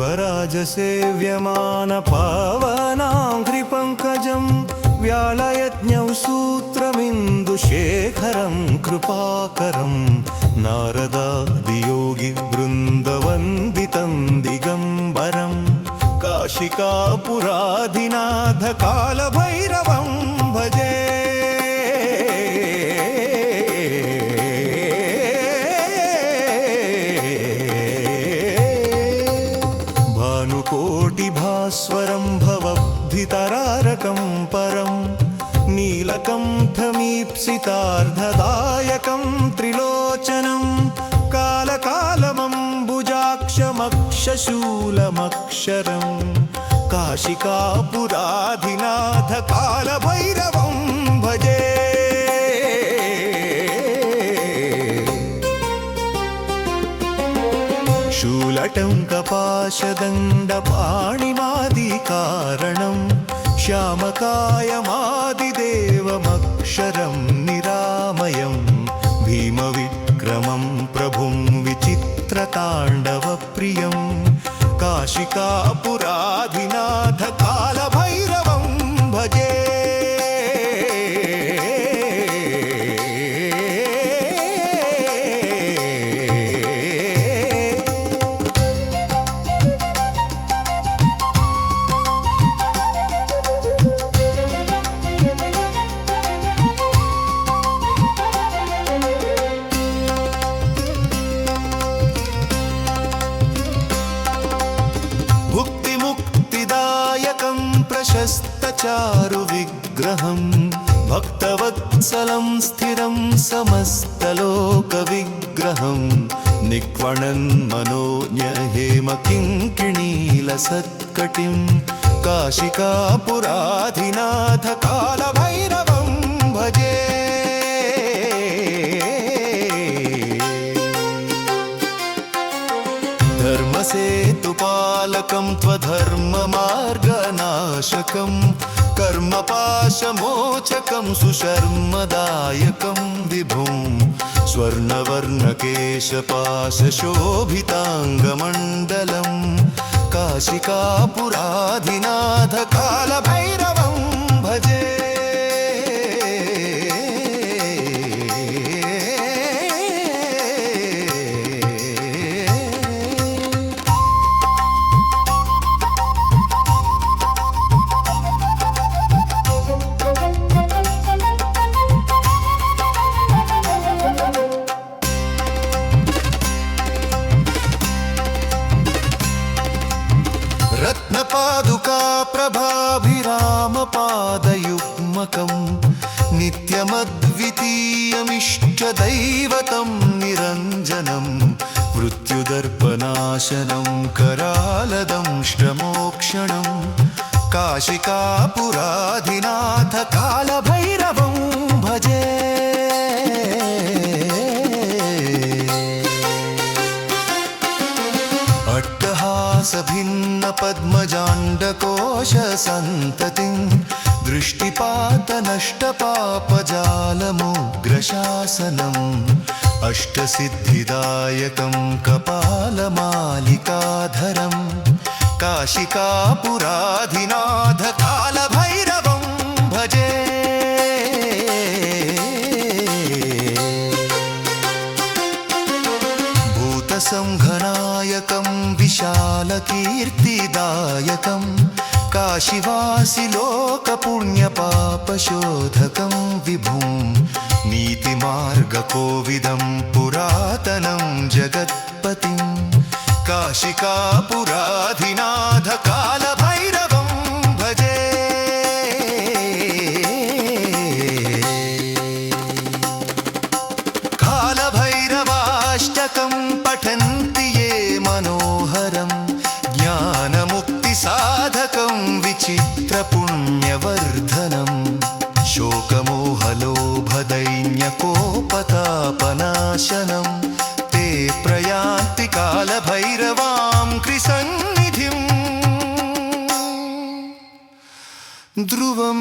युवराजसेव्यमानपावनाङ्घ्रिपङ्कजं व्यालयज्ञौ सूत्रमिन्दुशेखरं कृपाकरं नारदादियोगिवृन्दवन्दितं दिगम्बरं काशिकापुराधिनाथ कालभैरवं भजे। भानुकोटिभास्वरं भवद्भितरारकं परं नीलकण्ठमीप्सितार्धदायकं त्रिलोचनं कालकालमम्बुजाक्षमक्षशूलमक्षरं काशिकापुराधिनाथ कालभैरवं भजे। शूलटङ्कपाशदण्डपाणिमादिकारणं श्यामकायमादिदेवमक्षरं निरामयं भीमविक्रमं प्रभुं विचित्रताण्डवप्रियं काशिकापुराधिनाथ कालभैरवं भजे। भुक्तिमुक्तिदायकं प्रशस्तचारुविग्रहं भक्तवत्सलं स्थिरं समस्तलोकविग्रहं निक्वणन्मनोज्ञहेमकिङ्किणीलसत्कटिं काशिकापुराधिनाथ कालभैरवं भजे। धर्मसेतुपालकं त्वधर्ममार्गनाशकं कर्मपाशमोचकं सुशर्मदायकं विभुं स्वर्णवर्णकेशपाशशोभिताङ्गमण्डलं काशिकापुराधिनाथ कालभैरवं भजे। रत्नपादुका प्रभाभिरामपादयुग्मकं नित्यमद्वितीयमिष्टदैवतं निरञ्जनं मृत्युदर्पनाशनं करालदंष्टमोक्षणं काशिकापुराधिनाथ कालभैरवं भजे। अट्टहासभिन्नपद्मजाण्डकोशसन्ततिं दृष्टिपातनष्टपापजालमुग्रशासनम् अष्टसिद्धिदायकं कपालमालिकाधरं काशिकापुराधिनाथ कालभैरवं भजे। भूतसंघनायकं विशालकीर्तिदायकं काशिवासिलोकपुण्यपापशोधकं विभुं नीतिमार्गकोविदं पुरातनं जगत्पतिं काशिकापुराधिनाथ कालभैरवं भजे। कालभैरवाष्टकं पठन्ति ये मनोहरं ज्ञानमुक्तिसाधकं विचित्रपुण्यवर्धनं शोकमोहलोभदैन्यकोपतापनाशनं ते प्रयान्ति कालभैरवां कृसन्निधिं ध्रुवं